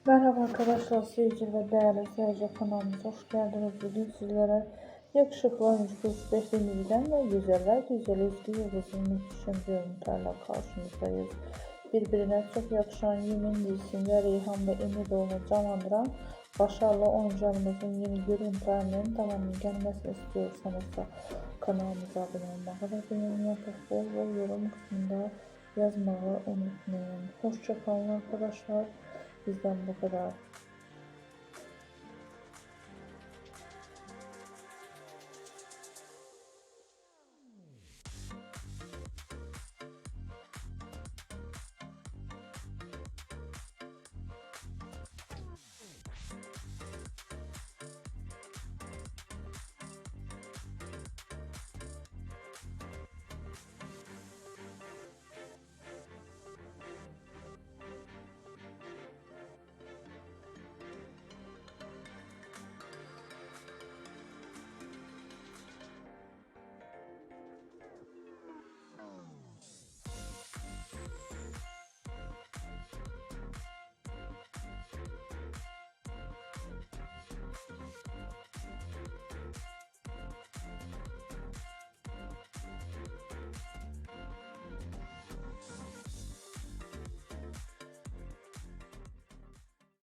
Merhaba arkadaşlar, seyirci ve değerli seyirci kanalımıza hoş geldiniz. Bugün sizlere yakışıklı oyuncu Kız Beşliğimizden ve güzeller güzeli eski yıldızın muhteşem görüntülerle karşınızdayız. Birbirine çok yakışan Yemin dizisinde Reyhan ve Emir Doğan'ı canlandıran başarılı oyuncularımızın yeni görüntülerinin devamlı gelmesini istiyorsanız da kanalımıza abone olmayı ve beğeni yapıp bol bol yorum kısmında yazmayı unutmayın. Hoşça kalın arkadaşlar. Bizden bu kadar.